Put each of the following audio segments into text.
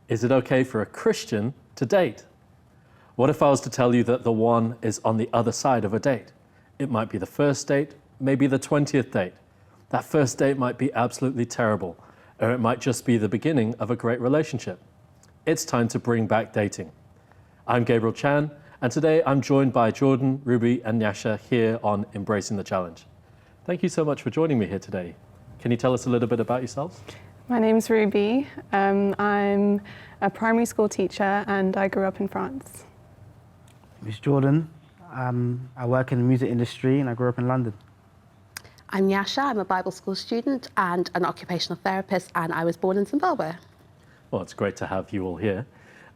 Is it okay for a Christian to date? What if I was to tell you that the one is on the other side of a date? It might be the first date, maybe the 20th date. That first date might be absolutely terrible, or it might just be the beginning of a great relationship. It's time to bring back dating. I'm Gabriel Chan, and today I'm joined by Jordan, Ruby, and Nyasha here on Embracing the Challenge. Thank you so much for joining me here today. Can you tell us a little bit about yourselves? My name's Ruby. I'm a primary school teacher and I grew up in France. It's Jordan. I work in the music industry and I grew up in London. I'm Nyasha. I'm a Bible school student and an occupational therapist, and I was born in Zimbabwe. Well, it's great to have you all here.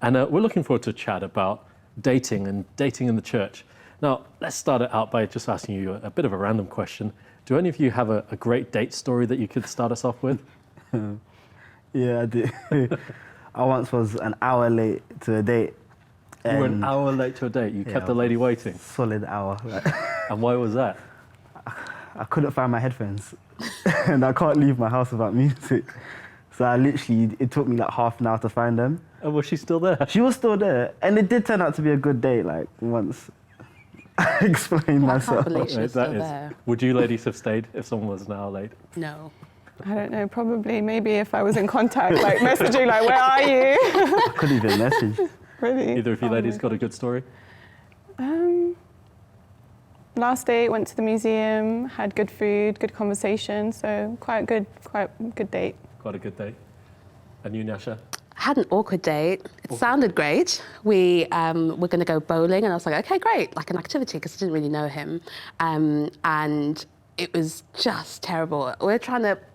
And we're looking forward to a chat about dating and dating in the church. Now, let's start it out by just asking you a bit of a random question. Do any of you have a great date story that you could start us off with? Yeah, I do. I once was an hour late to a date. You were an hour late to a date? You kept the lady waiting? Solid hour. And why was that? I couldn't find my headphones and I can't leave my house without music. So it took me like half an hour to find them. And was she still there? She was still there. And it did turn out to be a good date, like once I explained myself. I can't believe she was still there. Would you ladies have stayed if someone was an hour late? No. I don't know, probably maybe if I was in contact, like messaging, like, where are you? I couldn't even message. Really? Either of you ladies got a good story? Last date, went to the museum, had good food, good conversation, so quite good date. Quite a good date. And you, Nyasha? I had an awkward date. It sounded great. We were going to go bowling, and I was like, okay, great, like an activity, because I didn't really know him. And it was just terrible.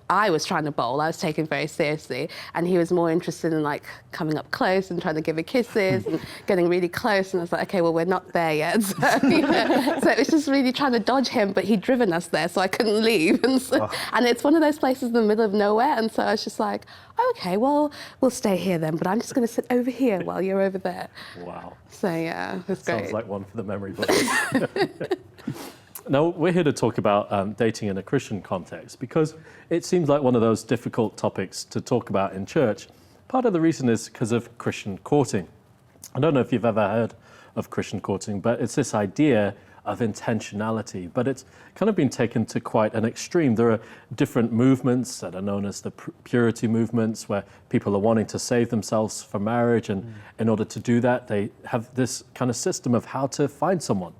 I was trying to bowl. I was taken very seriously, and he was more interested in like coming up close and trying to give her kisses and getting really close. And I was like, okay, well, we're not there yet. So, so it was just really trying to dodge him, but he'd driven us there, so I couldn't leave. And it's one of those places in the middle of nowhere, and so I was just like, okay, well, we'll stay here then, but I'm just going to sit over here while you're over there. Wow. So yeah, it was great. Sounds like one for the memory book. Now, we're here to talk about dating in a Christian context because it seems like one of those difficult topics to talk about in church. Part of the reason is because of Christian courting. I don't know if you've ever heard of Christian courting, but it's this idea of intentionality, but it's kind of been taken to quite an extreme. There are different movements that are known as the purity movements, where people are wanting to save themselves for marriage, and in order to do that, they have this kind of system of how to find someone.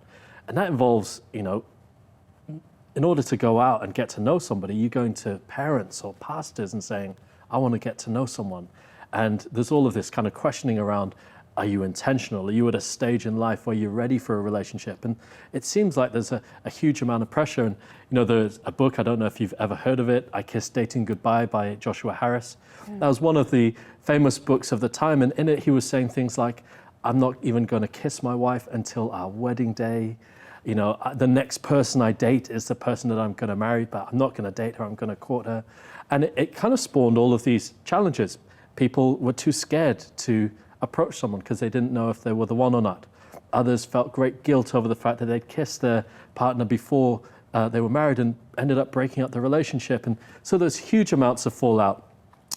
And that involves, in order to go out and get to know somebody, you're going to parents or pastors and saying, I want to get to know someone. And there's all of this kind of questioning around, are you intentional? Are you at a stage in life where you're ready for a relationship? And it seems like there's a huge amount of pressure. And, there's a book, I don't know if you've ever heard of it, I Kissed Dating Goodbye by Joshua Harris. Yeah. That was one of the famous books of the time. And in it, he was saying things like, I'm not even going to kiss my wife until our wedding day. The next person I date is the person that I'm going to marry, but I'm not going to date her, I'm going to court her. And it kind of spawned all of these challenges. People were too scared to approach someone because they didn't know if they were the one or not. Others felt great guilt over the fact that they'd kissed their partner before they were married and ended up breaking up the relationship. And so there's huge amounts of fallout.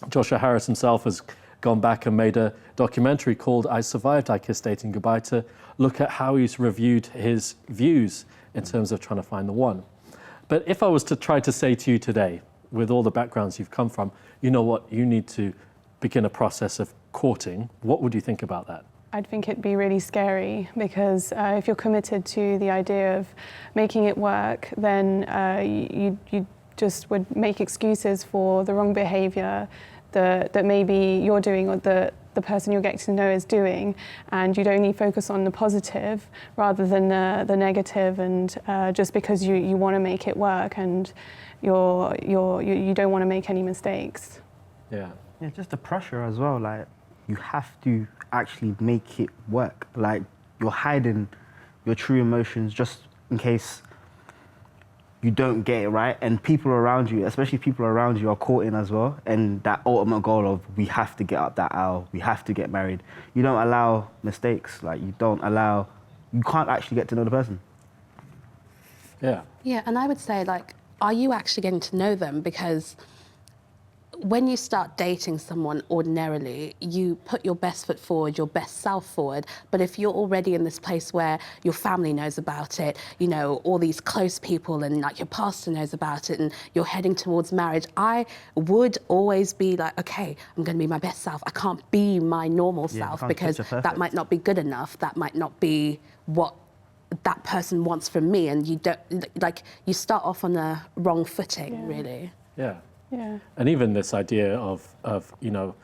Joshua Harris himself has gone back and made a documentary called I Survived, I Kissed Dating Goodbye, to look at how he's reviewed his views in terms of trying to find the one. But if I was to try to say to you today, with all the backgrounds you've come from, you know what, you need to begin a process of courting, what would you think about that? I'd think it'd be really scary because if you're committed to the idea of making it work, then you just would make excuses for the wrong behaviour that maybe you're doing or the person you're getting to know is doing, and you'd only focus on the positive rather than the negative, and just because you want to make it work and you don't want to make any mistakes. Yeah, just the pressure as well, like you have to actually make it work. Like you're hiding your true emotions just in case you don't get it right, and people around you, especially people around you, are courting as well, and that ultimate goal of we have to get up that aisle, we have to get married. You don't allow mistakes, like you can't actually get to know the person. Yeah. Yeah, and I would say, like, are you actually getting to know them? Because when you start dating someone ordinarily, you put your best foot forward, your best self forward. But if you're already in this place where your family knows about it, you know, all these close people and like your pastor knows about it and you're heading towards marriage, I would always be like, okay, I'm going to be my best self. I can't be my normal self because that might not be good enough. That might not be what that person wants from me. And you don't, like, you start off on the wrong footing, really. Yeah. Yeah. And even this idea of, you know,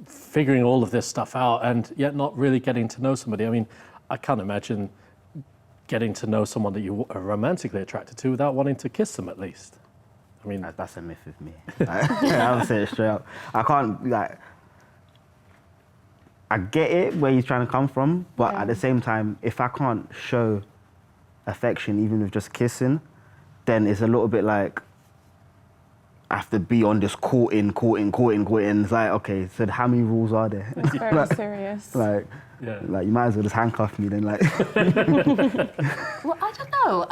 figuring all of this stuff out and yet not really getting to know somebody. I mean, I can't imagine getting to know someone that you are romantically attracted to without wanting to kiss them at least. I mean, that's a myth with me. I'll say it straight up. I can't, like, I get it where he's trying to come from, but at the same time, if I can't show affection even with just kissing, then it's a little bit like, I have to be on this courting. It's like, okay, so how many rules are there? It's very serious. Like, you might as well just handcuff me then, like. Well, I don't know.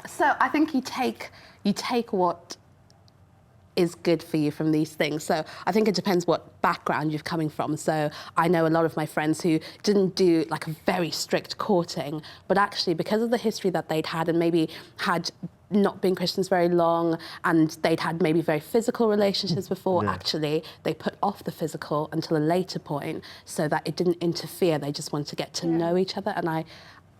So I think you take what is good for you from these things. So I think it depends what background you're coming from. So I know a lot of my friends who didn't do like a very strict courting, but actually because of the history that they'd had and maybe had not been Christians very long and they'd had maybe very physical relationships before, actually they put off the physical until a later point so that it didn't interfere. They just wanted to get to know each other. And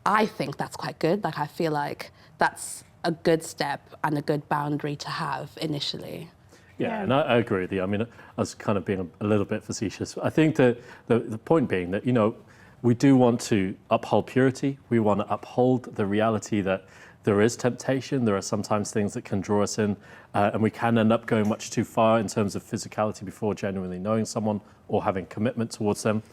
I think that's quite good. Like I feel like that's a good step and a good boundary to have initially. Yeah, and I agree with you. I mean, I was kind of being a little bit facetious. I think that the point being that, you know, we do want to uphold purity. We want to uphold the reality that there is temptation. There are sometimes things that can draw us in, and we can end up going much too far in terms of physicality before genuinely knowing someone or having commitment towards them.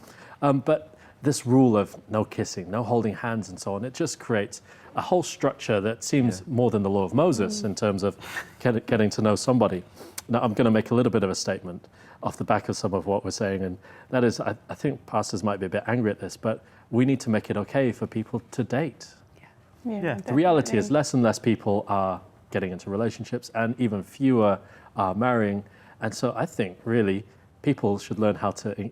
But this rule of no kissing, no holding hands and so on, it just creates a whole structure that seems more than the law of Moses in terms of getting to know somebody. Now, I'm going to make a little bit of a statement off the back of some of what we're saying, and that is, I think pastors might be a bit angry at this, but we need to make it okay for people to date. The reality is less and less people are getting into relationships and even fewer are marrying. And so I think really people should learn how to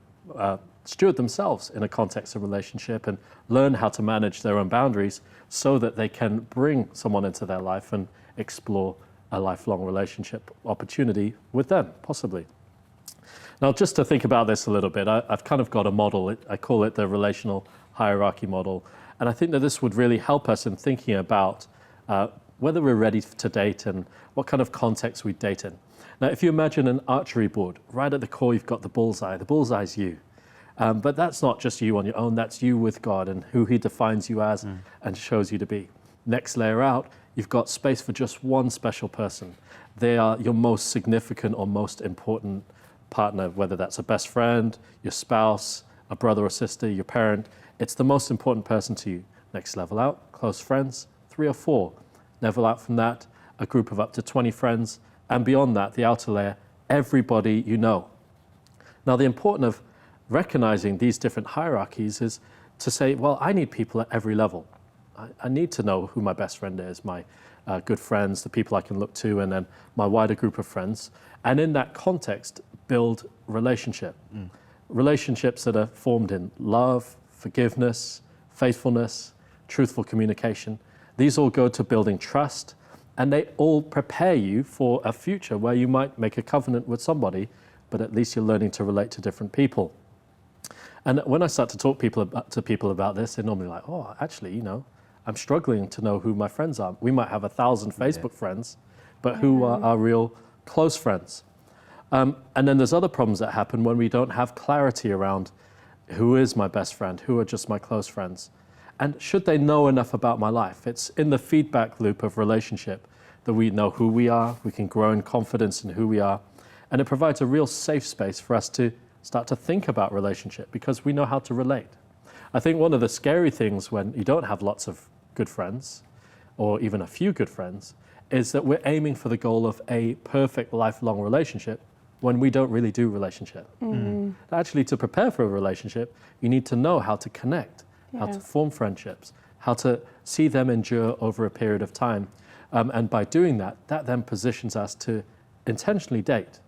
steward themselves in a context of relationship and learn how to manage their own boundaries so that they can bring someone into their life and explore a lifelong relationship opportunity with them, possibly. Now, just to think about this a little bit, I've kind of got a model. I call it the relational hierarchy model. And I think that this would really help us in thinking about whether we're ready to date and what kind of context we date in. Now, if you imagine an archery board, right at the core you've got the bullseye. The bullseye's you. But that's not just you on your own, that's you with God and who he defines you as and shows you to be. Next layer out, you've got space for just one special person. They are your most significant or most important partner, whether that's a best friend, your spouse, a brother or sister, your parent. It's the most important person to you. Next level out, close friends, 3 or 4. Level out from that, a group of up to 20 friends. And beyond that, the outer layer, everybody you know. Now, the importance of recognizing these different hierarchies is to say, well, I need people at every level. I need to know who my best friend is, my good friends, the people I can look to, and then my wider group of friends. And in that context, build relationship. Relationships that are formed in love, forgiveness, faithfulness, truthful communication. These all go to building trust, and they all prepare you for a future where you might make a covenant with somebody, but at least you're learning to relate to different people. And when I start to talk to people about this, they're normally like, oh, actually, you know, I'm struggling to know who my friends are. We might have 1,000 Facebook friends, but who are our real close friends? And then there's other problems that happen when we don't have clarity around who is my best friend, who are just my close friends, and should they know enough about my life? It's in the feedback loop of relationship that we know who we are, we can grow in confidence in who we are, and it provides a real safe space for us to start to think about relationship because we know how to relate. I think one of the scary things when you don't have lots of good friends, or even a few good friends, is that we're aiming for the goal of a perfect lifelong relationship when we don't really do relationship. Actually, to prepare for a relationship, you need to know how to connect, how to form friendships, how to see them endure over a period of time. And by doing that, that then positions us to intentionally date.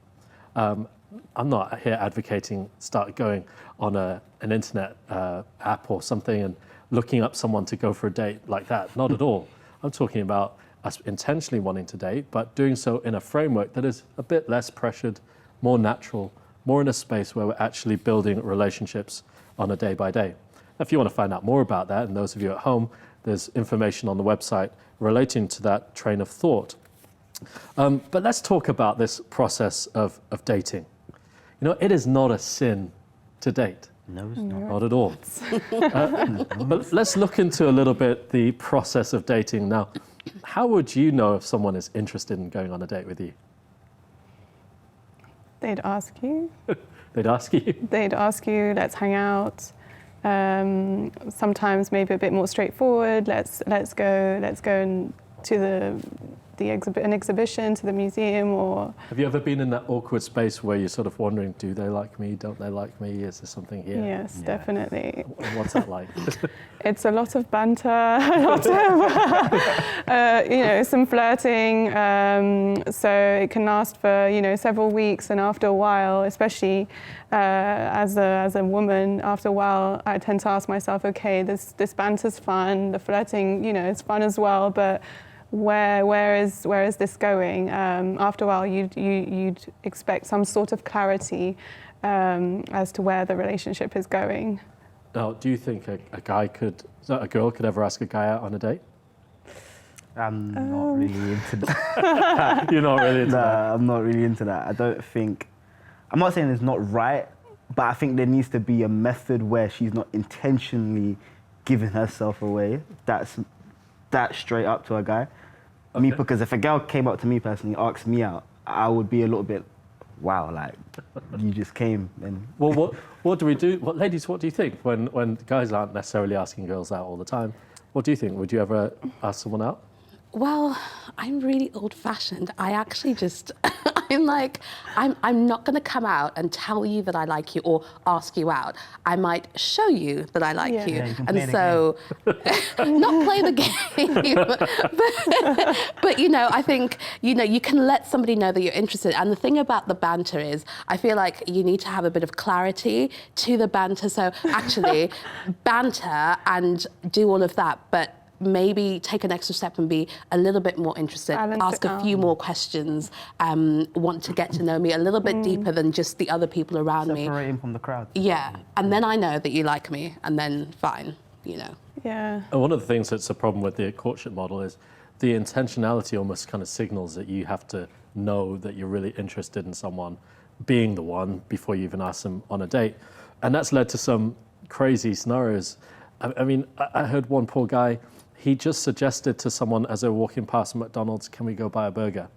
I'm not here advocating start going on an internet app or something and looking up someone to go for a date like that. Not at all. I'm talking about us intentionally wanting to date, but doing so in a framework that is a bit less pressured, more natural, more in a space where we're actually building relationships on a day by day. If you want to find out more about that, and those of you at home, there's information on the website relating to that train of thought. But let's talk about this process of dating. You know, it is not a sin to date. No, it's not. Not at all. But let's look into a little bit the process of dating. Now, how would you know if someone is interested in going on a date with you? They'd ask you. They'd ask you? They'd ask you, let's hang out. Sometimes maybe a bit more straightforward. Let's go to an exhibition, to the museum, or. Have you ever been in that awkward space where you're sort of wondering, do they like me? Don't they like me? Is there something here? Yes, Yeah. definitely. And what's that like? It's a lot of banter, a lot of, some flirting. So it can last for, several weeks, and after a while, especially as a woman, after a while, I tend to ask myself, okay, this banter's fun, the flirting, is fun as well, but where is this going? After a while, you'd expect some sort of clarity as to where the relationship is going. Now, do you think a girl could ever ask a guy out on a date? I'm not really into that. You're not really into that? Nah, I'm not really into that. I'm not saying it's not right, but I think there needs to be a method where she's not intentionally giving herself away. That's straight up to a guy. Okay. Because if a girl came up to me personally, asked me out, I would be a little bit, wow, like, you just came and... Well, what do we do? Ladies, what do you think when guys aren't necessarily asking girls out all the time? What do you think? Would you ever ask someone out? Well, I'm really old-fashioned. I actually just, I'm not going to come out and tell you that I like you or ask you out. I might show you that I like you. Yeah, you can play And the so, not play the game, but I think, you can let somebody know that you're interested. And the thing about the banter is, I feel like you need to have a bit of clarity to the banter. So actually, banter and do all of that, but maybe take an extra step and be a little bit more interested, Balance ask it a out. few more questions, want to get to know me a little bit deeper than just the other people around me. Separating from the crowd. Yeah, and then I know that you like me, and then fine, Yeah. And one of the things that's a problem with the courtship model is the intentionality almost kind of signals that you have to know that you're really interested in someone being the one before you even ask them on a date. And that's led to some crazy scenarios. I mean, I heard one poor guy, he just suggested to someone as they were walking past McDonald's, can we go buy a burger?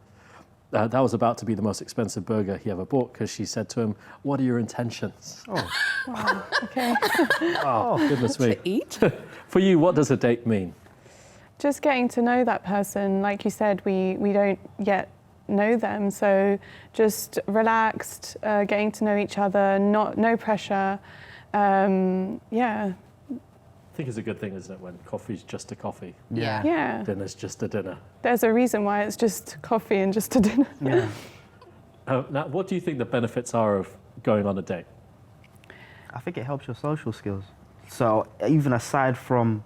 That was about to be the most expensive burger he ever bought because she said to him, what are your intentions? Oh, Wow. Okay. Oh, goodness me. to eat. For you, what does a date mean? Just getting to know that person. Like you said, we don't yet know them, so just relaxed, getting to know each other, no pressure. Yeah. I think it's a good thing, isn't it, when coffee's just a coffee, Yeah. Yeah. dinner's just a dinner. There's a reason why it's just coffee and just a dinner. yeah. Now, what do you think the benefits are of going on a date? I think it helps your social skills. So even aside from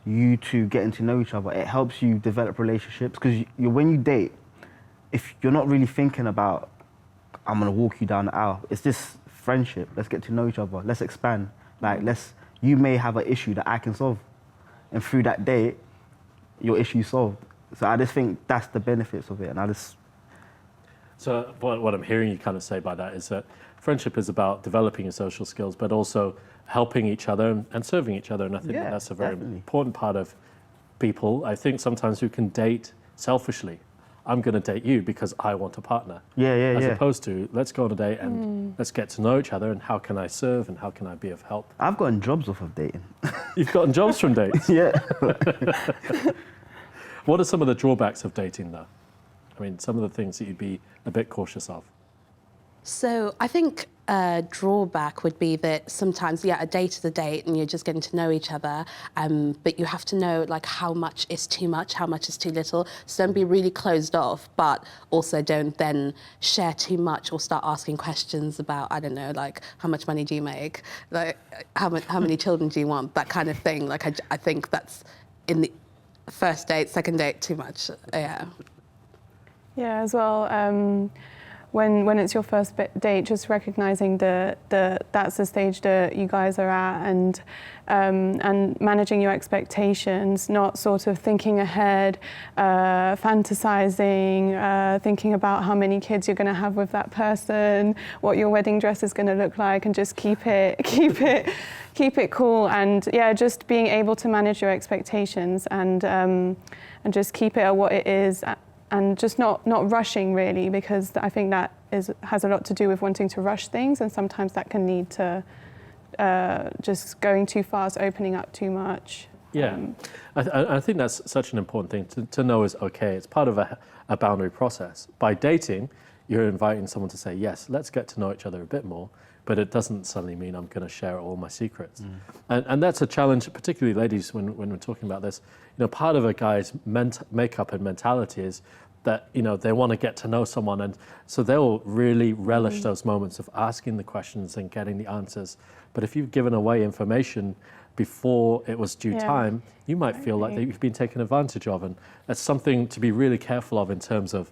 you two getting to know each other, it helps you develop relationships. Because when you date, if you're not really thinking about, I'm gonna walk you down the aisle, it's this friendship. Let's get to know each other. Let's expand. You may have an issue that I can solve, and through that date, your issue's solved. So I just think that's the benefits of it, and So what I'm hearing you kind of say by that is that friendship is about developing your social skills, but also helping each other and serving each other. And I think Yeah, that's a very definitely. important part of people. I think sometimes who can date selfishly. I'm going to date you because I want a partner. Yeah. As opposed to, let's go on a date and let's get to know each other and how can I serve and how can I be of help? I've gotten jobs off of dating. You've gotten jobs from dates. Yeah. What are some of the drawbacks of dating, though? I mean, some of the things that you'd be a bit cautious of. So I think drawback would be that sometimes, yeah, a date is a date and you're just getting to know each other, but you have to know like how much is too much, how much is too little. So don't be really closed off, but also don't then share too much or start asking questions about, I don't know, like how much money do you make, like how many children do you want, that kind of thing. Like I think that's in the first date, second date, too much. Yeah. Yeah, as well. When it's your first date, just recognizing that that's the stage that you guys are at, and managing your expectations, not sort of thinking ahead, fantasizing, thinking about how many kids you're going to have with that person, what your wedding dress is going to look like, and just keep it cool, and yeah, just being able to manage your expectations and just keep it at what it is. And just not rushing really, because I think that has a lot to do with wanting to rush things, and sometimes that can lead to just going too fast, opening up too much. Yeah, I think that's such an important thing to know is okay. It's part of a boundary process. By dating, you're inviting someone to say, yes, let's get to know each other a bit more, but it doesn't suddenly mean I'm going to share all my secrets. And that's a challenge, particularly ladies, when we're talking about this. You know, part of a guy's makeup and mentality is that, you know, they want to get to know someone, and so they'll really relish those moments of asking the questions and getting the answers. But if you've given away information before it was due time, you might feel like that you've been taken advantage of, and that's something to be really careful of in terms of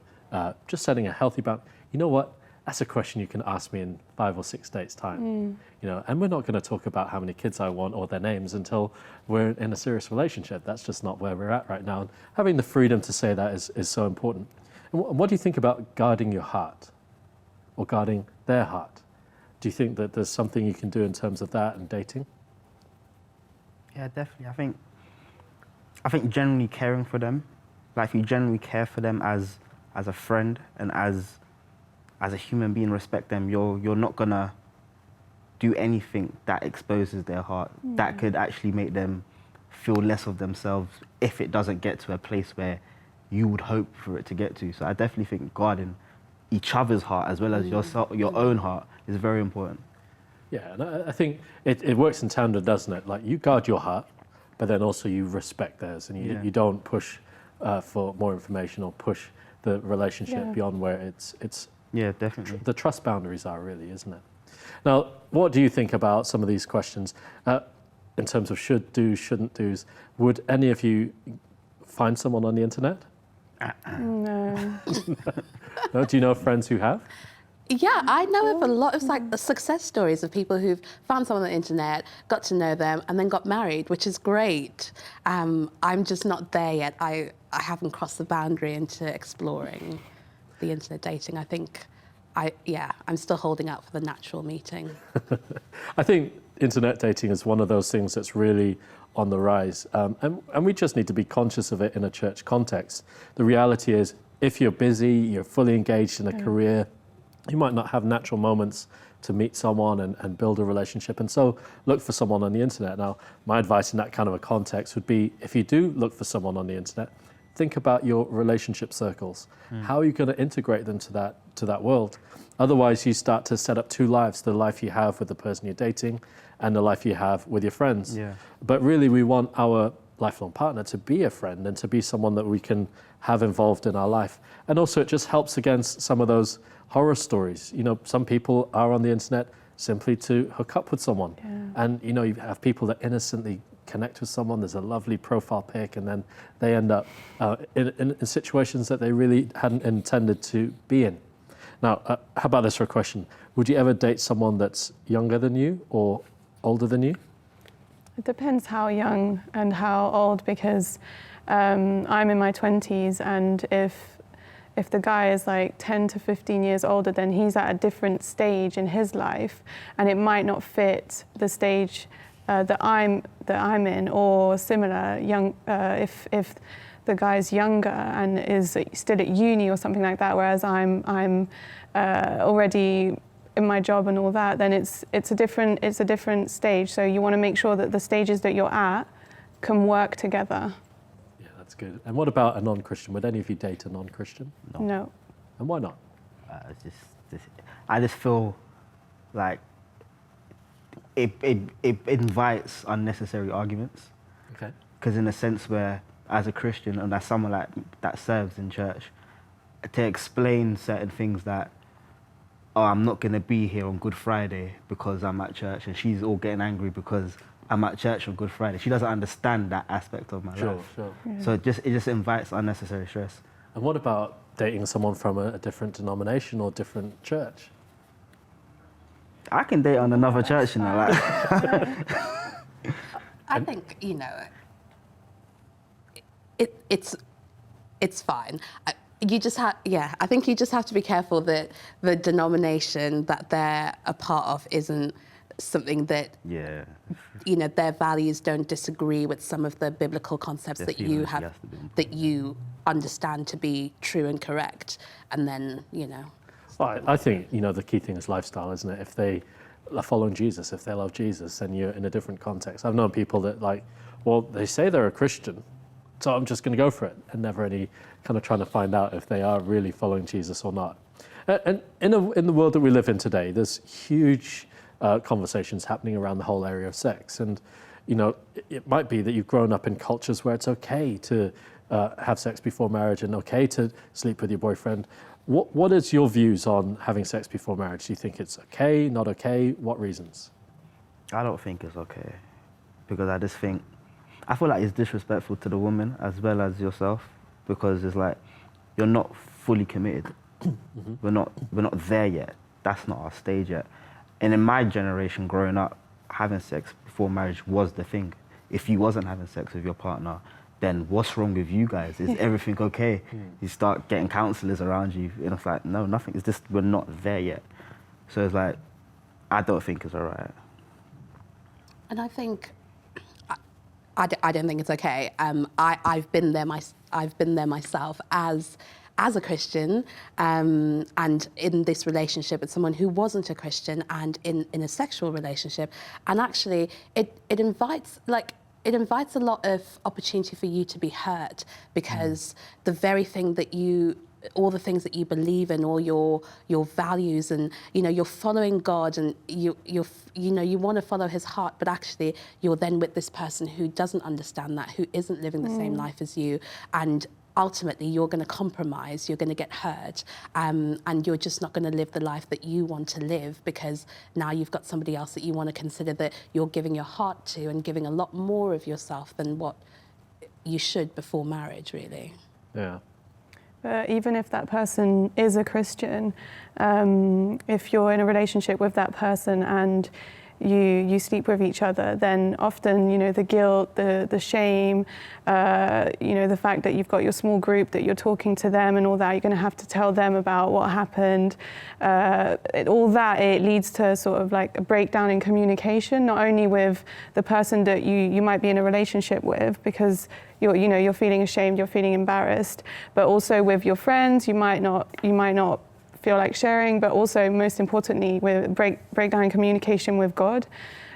just setting a healthy boundary. You know what? That's a question you can ask me in 5 or 6 days' time. You know, and we're not going to talk about how many kids I want or their names until we're in a serious relationship. That's just not where we're at right now. And having the freedom to say that is so important. And what do you think about guarding your heart or guarding their heart? Do you think that there's something you can do in terms of that and dating? Yeah, definitely. I think generally caring for them, like if you generally care for them as a friend and as a human being, respect them, you're not gonna do anything that exposes their heart, that could actually make them feel less of themselves if it doesn't get to a place where you would hope for it to get to. So I definitely think guarding each other's heart as well as your own heart is very important. Yeah, and I think it works in tandem, doesn't it? Like you guard your heart, but then also you respect theirs, and you don't push for more information or push the relationship beyond where it's Yeah, definitely. the trust boundaries are really, isn't it? Now, what do you think about some of these questions in terms of should do, shouldn't do's? Would any of you find someone on the internet? No. No? Do you know friends who have? Yeah, I know of a lot of like success stories of people who've found someone on the internet, got to know them, and then got married, which is great. I'm just not there yet. I haven't crossed the boundary into exploring the internet dating. I think I'm still holding out for the natural meeting. I think internet dating is one of those things that's really on the rise, and we just need to be conscious of it in a church context. The reality is, if you're busy, you're fully engaged in a career, you might not have natural moments to meet someone and build a relationship, and so look for someone on the internet. Now, my advice in that kind of a context would be, if you do look for someone on the internet, think about your relationship circles. How are you going to integrate them to that world? Otherwise, you start to set up two lives: the life you have with the person you're dating and the life you have with your friends. Yeah. But really, we want our lifelong partner to be a friend and to be someone that we can have involved in our life. And also, it just helps against some of those horror stories. You know, some people are on the internet simply to hook up with someone. And, you know, you have people that innocently connect with someone, there's a lovely profile pic, and then they end up in situations that they really hadn't intended to be in. Now, how about this for a question? Would you ever date someone that's younger than you or older than you? It depends how young and how old, because I'm in my 20s, and if the guy is like 10 to 15 years older, then he's at a different stage in his life, and it might not fit the stage that I'm in, or similar. If the guy's younger and is still at uni or something like that, whereas I'm already in my job and all that, then it's a different stage. So you want to make sure that the stages that you're at can work together. Yeah, that's good. And what about a non-Christian? Would any of you date a non-Christian? No. And why not? I just feel like, it invites unnecessary arguments. Okay. Because in a sense where, as a Christian and as someone like that serves in church, to explain certain things that, oh, I'm not going to be here on Good Friday because I'm at church, and she's all getting angry because I'm at church on Good Friday. She doesn't understand that aspect of my life. Sure. Yeah. So it just invites unnecessary stress. And what about dating someone from a different denomination or different church? I can date on another church, you know, like. I think, you know, it's fine. You just have, I think you just have to be careful that the denomination that they're a part of isn't something that, Yeah. you know, their values don't disagree with some of the biblical concepts Their that you theology have, has to be on point. that you understand to be true and correct. And then, you know. Well, I think, you know, the key thing is lifestyle, isn't it? If they are following Jesus, if they love Jesus, then you're in a different context. I've known people that, like, well, they say they're a Christian, so I'm just going to go for it, and never any kind of trying to find out if they are really following Jesus or not. And in the world that we live in today, there's huge conversations happening around the whole area of sex. And, you know, it might be that you've grown up in cultures where it's okay to have sex before marriage and okay to sleep with your boyfriend. What is your views on having sex before marriage? Do you think it's okay, not okay? What reasons? I don't think it's okay, because I just think, I feel like it's disrespectful to the woman as well as yourself, because it's like, you're not fully committed. Mm-hmm. We're not there yet. That's not our stage yet. And in my generation growing up, having sex before marriage was the thing. If you wasn't having sex with your partner, then what's wrong with you guys? Is everything okay? You start getting counselors around you, and it's like, no, nothing. It's just, we're not there yet. So it's like, I don't think it's all right. And I think, I don't think it's okay. I've been there myself as a Christian, and in this relationship with someone who wasn't a Christian, and in a sexual relationship. And actually, it invites a lot of opportunity for you to be hurt, because the very thing that all the things that you believe in, all your values, and, you know, you're following God, and you want to follow His heart, but actually you're then with this person who doesn't understand that, who isn't living the same life as you, and ultimately you're going to compromise, you're going to get hurt, and you're just not going to live the life that you want to live, because now you've got somebody else that you want to consider that you're giving your heart to, and giving a lot more of yourself than what you should before marriage, really. Yeah. But even if that person is a Christian, if you're in a relationship with that person and you sleep with each other, then often, you know, the guilt, the shame, you know, the fact that you've got your small group, that you're talking to them and all that, you're going to have to tell them about what happened. All that, it leads to sort of like a breakdown in communication, not only with the person that you might be in a relationship with, because you're feeling ashamed, you're feeling embarrassed, but also with your friends. You might not feel like sharing, but also most importantly, with breakdown in communication with God.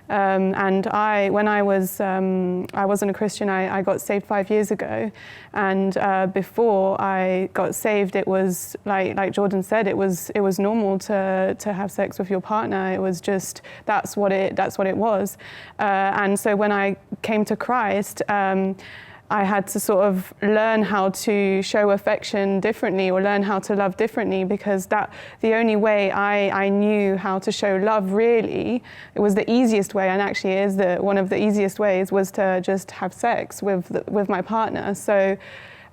And when I wasn't a Christian, I got saved 5 years ago, and before I got saved, it was like Jordan said, it was normal to have sex with your partner. It was just that's what it was, and so when I came to Christ, I had to sort of learn how to show affection differently, or learn how to love differently, because the only way I knew how to show love, really, it was the easiest way, and actually is one of the easiest ways, was to just have sex with my partner. So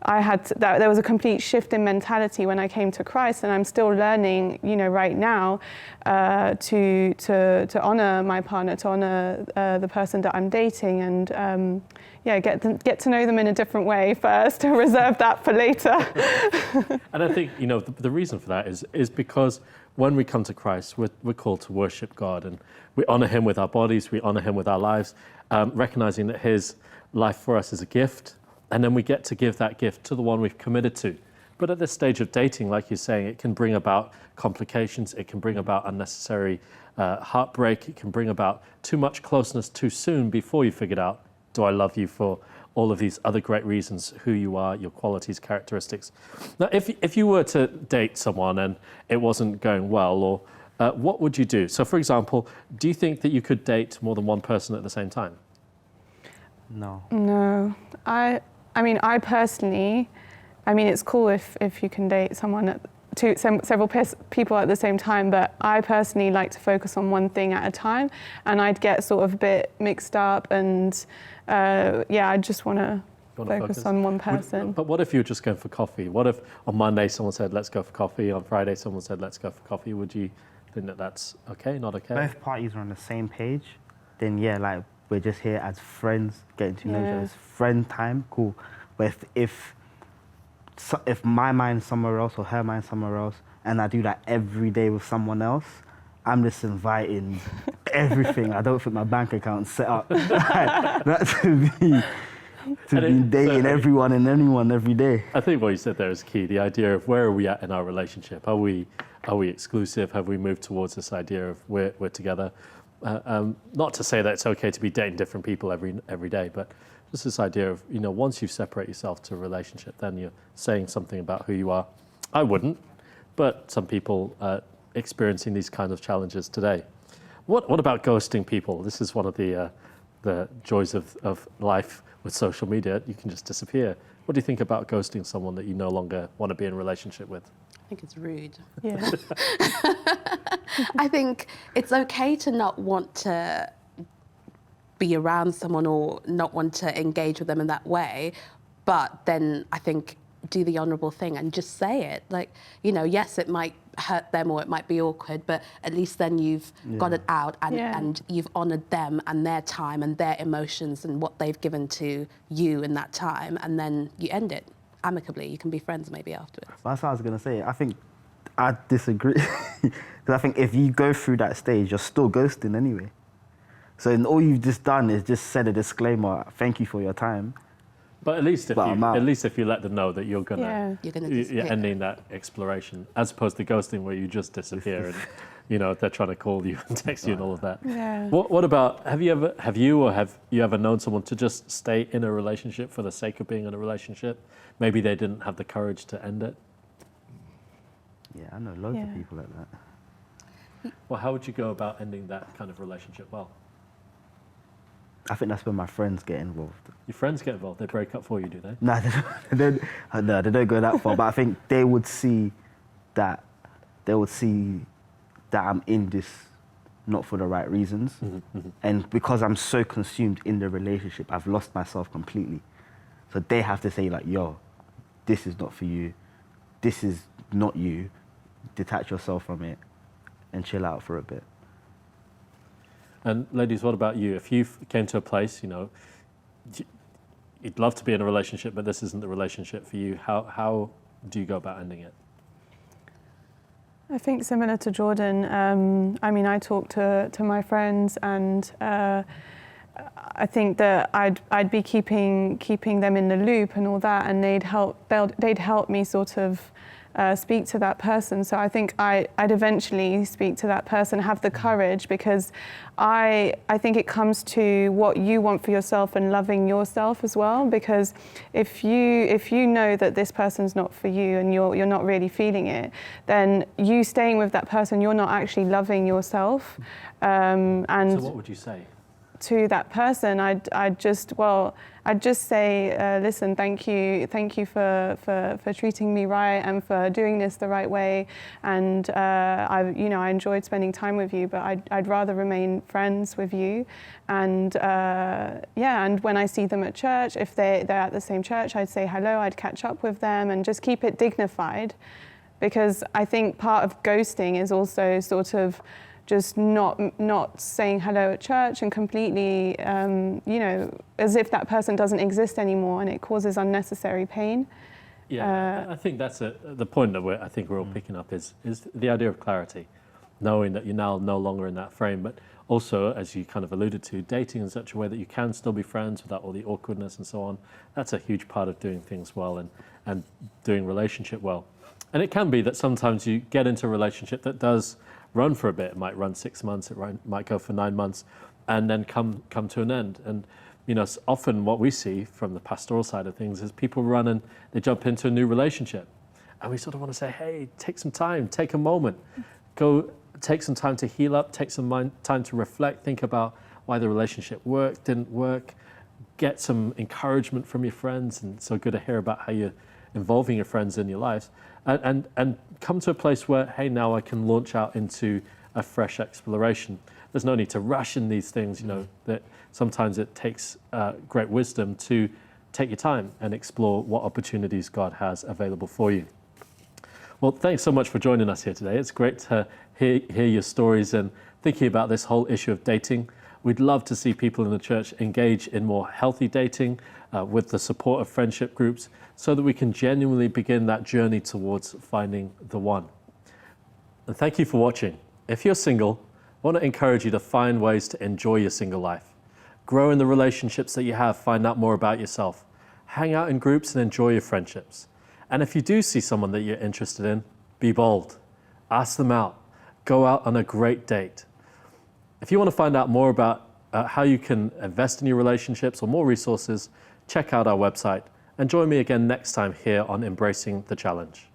there was a complete shift in mentality when I came to Christ, and I'm still learning, you know, right now, to honor my partner, to honor the person that I'm dating, and get to know them in a different way first, to reserve that for later. And I think, you know, the reason for that is because when we come to Christ, we're called to worship God, and we honor Him with our bodies, we honor Him with our lives, recognizing that His life for us is a gift. And then we get to give that gift to the one we've committed to. But at this stage of dating, like you're saying, it can bring about complications. It can bring about unnecessary heartbreak. It can bring about too much closeness too soon before you figured out, do I love you for all of these other great reasons, who you are, your qualities, characteristics. Now, if you were to date someone and it wasn't going well, or what would you do? So, for example, do you think that you could date more than one person at the same time? No. No, I mean, I personally, I mean, it's cool if you can date someone several people at the same time, but I personally like to focus on one thing at a time, and I'd get sort of a bit mixed up, and I just want to focus on one person. But what if you were just going for coffee? What if on Monday someone said, let's go for coffee, on Friday someone said, let's go for coffee? Would you think that that's okay, not okay? Both parties are on the same page, then yeah, like we're just here as friends, getting to know each other. It's friend time, cool. But if my mind's somewhere else or her mind's somewhere else, and I do that every day with someone else, I'm just inviting everything. I don't think my bank account's set up that to be dating everyone and anyone every day. I think what you said there is key. The idea of where are we at in our relationship? Are we exclusive? Have we moved towards this idea of we're together? Not to say that it's okay to be dating different people every day, but just this idea of, once you separate yourself to a relationship, then you're saying something about who you are. I wouldn't, but some people are experiencing these kinds of challenges today. What about ghosting people? This is one of the joys of life with social media. You can just disappear. What do you think about ghosting someone that you no longer want to be in a relationship with? I think it's rude. Yeah. I think it's okay to not want to be around someone or not want to engage with them in that way, but then I think do the honourable thing and just say it. Like, yes, it might hurt them or it might be awkward, but at least then you've got it out and you've honoured them and their time and their emotions and what they've given to you in that time, and then you end it amicably. You can be friends maybe afterwards. That's what I was going to say. I think I disagree. Because I think if you go through that stage, you're still ghosting anyway. So all you've just done is just said a disclaimer, thank you for your time. But at least if you let them know that you're you're ending that exploration, as opposed to ghosting where you just disappear and they're trying to call you and text you and all of that. Yeah. What about have you ever known someone to just stay in a relationship for the sake of being in a relationship? Maybe they didn't have the courage to end it. Yeah, I know loads of people like that. Well, how would you go about ending that kind of relationship well? I think that's when my friends get involved. Your friends get involved, they break up for you, do they? No, they don't go that far. But I think they would see that I'm in this not for the right reasons. Mm-hmm. And because I'm so consumed in the relationship, I've lost myself completely. So they have to say like, yo, this is not for you. This is not you. Detach yourself from it and chill out for a bit. And ladies, what about you? If you came to a place, you'd love to be in a relationship, but this isn't the relationship for you, how do you go about ending it? I think similar to Jordan, I talk to my friends, and I think that I'd be keeping them in the loop and all that, and they'd help me sort of speak to that person. So I think I'd eventually speak to that person, have the courage, because I think it comes to what you want for yourself and loving yourself as well. Because if you know that this person's not for you and you're not really feeling it, then you staying with that person, you're not actually loving yourself. And so what would you say to that person? I'd just say, listen, thank you for treating me right and for doing this the right way, and I enjoyed spending time with you, but I'd rather remain friends with you, and and when I see them at church, if they're at the same church, I'd say hello, I'd catch up with them, and just keep it dignified, because I think part of ghosting is also sort of just not saying hello at church and completely, as if that person doesn't exist anymore, and it causes unnecessary pain. Yeah, I think that's the point that I think we're all picking up is the idea of clarity, knowing that you're now no longer in that frame, but also, as you kind of alluded to, dating in such a way that you can still be friends without all the awkwardness and so on. That's a huge part of doing things well and doing relationship well. And it can be that sometimes you get into a relationship that does run for a bit. It might run 6 months, might go for 9 months, and then come to an end. And often what we see from the pastoral side of things is people run and they jump into a new relationship, and we sort of want to say, hey, take some time, take a moment, go take some time to heal up, take some time to reflect, think about why the relationship worked, didn't work, get some encouragement from your friends, and so good to hear about how you're involving your friends in your lives, and come to a place where, hey, now I can launch out into a fresh exploration. There's no need to rush in these things, you know, that sometimes it takes great wisdom to take your time and explore what opportunities God has available for you. Well, thanks so much for joining us here today. It's great to hear your stories and thinking about this whole issue of dating. We'd love to see people in the church engage in more healthy dating with the support of friendship groups so that we can genuinely begin that journey towards finding the one. And thank you for watching. If you're single, I want to encourage you to find ways to enjoy your single life. Grow in the relationships that you have, find out more about yourself. Hang out in groups and enjoy your friendships. And if you do see someone that you're interested in, be bold. Ask them out. Go out on a great date. If you want to find out more about how you can invest in your relationships or more resources, check out our website and join me again next time here on Embracing the Challenge.